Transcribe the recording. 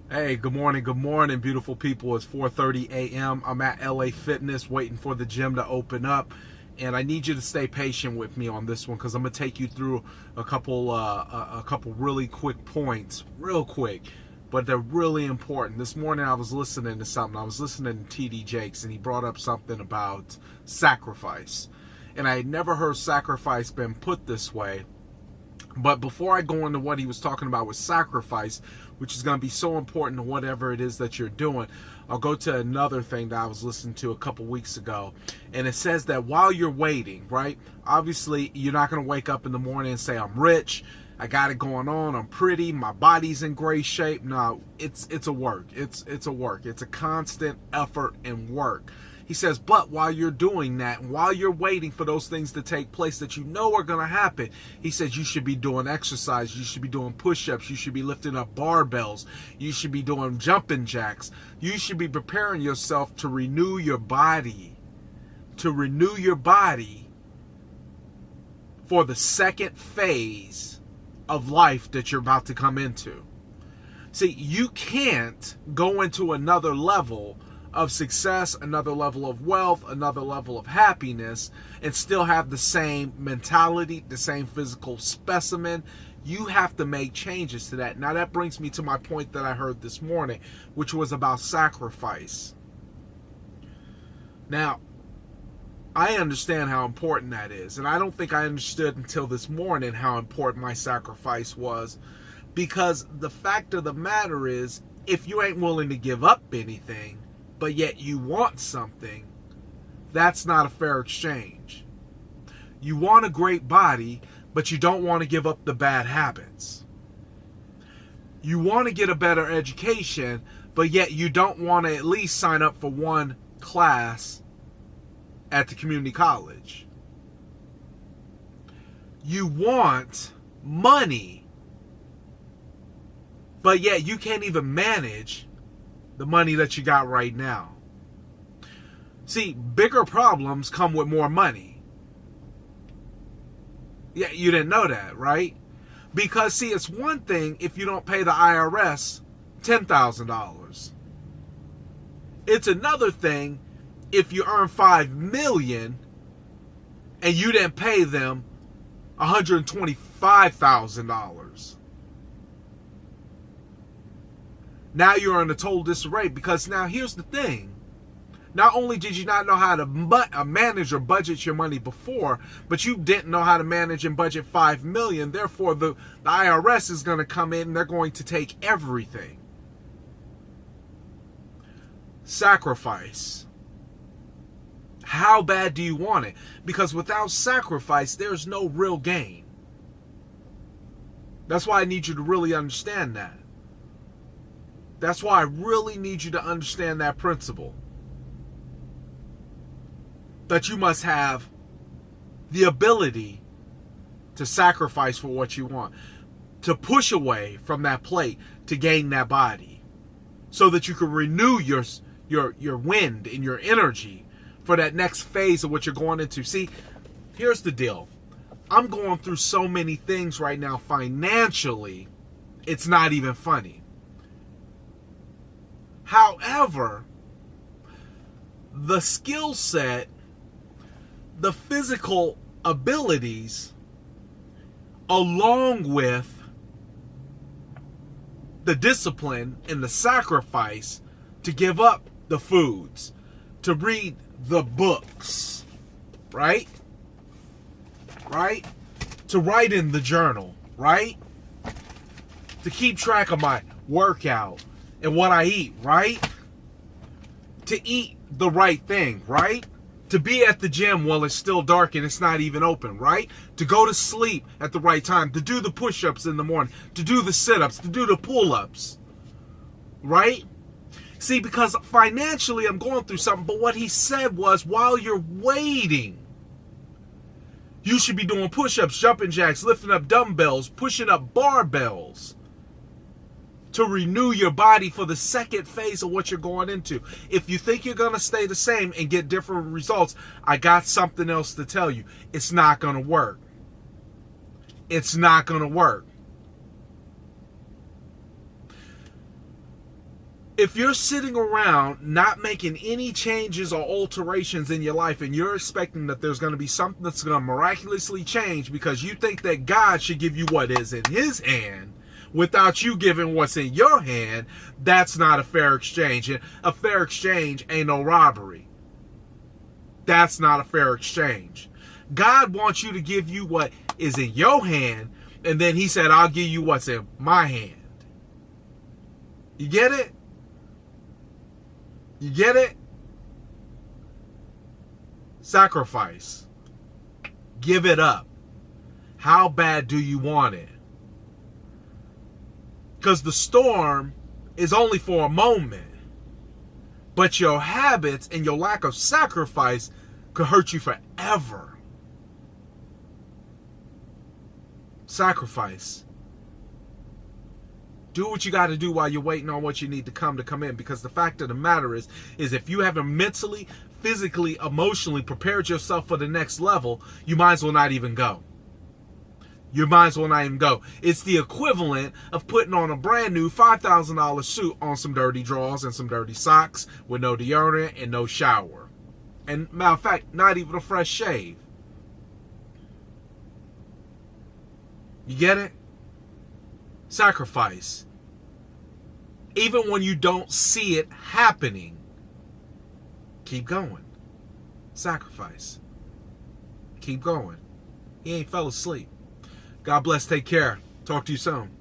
Hey, good morning, beautiful people. It's 4:30 a.m. I'm at LA Fitness waiting for the gym to open up, and I need you to stay patient with me on this one because I'm gonna take you through a couple really quick points, real quick, but they're really important. This morning I was listening to something. I was listening to TD Jakes, and he brought up something about sacrifice, and I had never heard sacrifice been put this way. But before I go into what he was talking about with sacrifice, which is going to be so important to whatever it is that you're doing, I'll go to another thing that I was listening to a couple weeks ago. And it says that while you're waiting, right? Obviously, you're not going to wake up in the morning and say, I'm rich, I got it going on, I'm pretty, my body's in great shape. No, it's a work. It's a work. It's a constant effort and work. He says, but while you're doing that, and while you're waiting for those things to take place that you know are going to happen, he says you should be doing exercise, you should be doing push-ups, you should be lifting up barbells, you should be doing jumping jacks, you should be preparing yourself to renew your body, for the second phase of life that you're about to come into. See, you can't go into another level of success, another level of wealth, another level of happiness, and still have the same mentality, the same physical specimen. You have to make changes to that. Now that brings me to my point that I heard this morning, which was about sacrifice. Now, I understand how important that is, and I don't think I understood until this morning how important my sacrifice was, because the fact of the matter is, if you ain't willing to give up anything, but yet you want something, that's not a fair exchange. You want a great body, but you don't want to give up the bad habits. You want to get a better education, but yet you don't want to at least sign up for one class at the community college. You want money, but yet you can't even manage the money that you got right now. See, bigger problems come with more money. Yeah, you didn't know that, right? Because, see, it's one thing if you don't pay the IRS $10,000. It's another thing if you earn $5 million and you didn't pay them $125,000. Now you're in a total disarray, because now here's the thing. Not only did you not know how to manage or budget your money before, but you didn't know how to manage and budget $5 million. Therefore, the IRS is going to come in and they're going to take everything. Sacrifice. How bad do you want it? Because without sacrifice, there's no real gain. That's why I need you to really understand that. That's why I really need you to understand that principle. That you must have the ability to sacrifice for what you want. To push away from that plate to gain that body. So that you can renew your wind and your energy for that next phase of what you're going into. See, here's the deal. I'm going through so many things right now financially, it's not even funny. However, the skill set, the physical abilities, along with the discipline and the sacrifice to give up the foods, to read the books, right? Right? To write in the journal, right? To keep track of my workout and what I eat, right? To eat the right thing, right? To be at the gym while it's still dark and it's not even open, right? To go to sleep at the right time, to do the push-ups in the morning, to do the sit-ups, to do the pull-ups, right? See, because financially I'm going through something, but what he said was, while you're waiting, you should be doing push-ups, jumping jacks, lifting up dumbbells, pushing up barbells, to renew your body for the second phase of what you're going into. If you think you're going to stay the same and get different results, I got something else to tell you. It's not going to work. It's not going to work. If you're sitting around not making any changes or alterations in your life, and you're expecting that there's going to be something that's going to miraculously change because you think that God should give you what is in his hand without you giving what's in your hand, that's not a fair exchange. And a fair exchange ain't no robbery. That's not a fair exchange. God wants you to give you what is in your hand, and then he said, I'll give you what's in my hand. You get it? You get it? Sacrifice. Give it up. How bad do you want it? Because the storm is only for a moment. But your habits and your lack of sacrifice could hurt you forever. Sacrifice. Do what you got to do while you're waiting on what you need to come in. Because the fact of the matter is if you haven't mentally, physically, emotionally prepared yourself for the next level, you might as well not even go. You might as well not even go. It's the equivalent of putting on a brand new $5,000 suit on some dirty drawers and some dirty socks with no deodorant and no shower. And matter of fact, not even a fresh shave. You get it? Sacrifice. Even when you don't see it happening, keep going. Sacrifice. Keep going. He ain't fell asleep. God bless. Take care. Talk to you soon.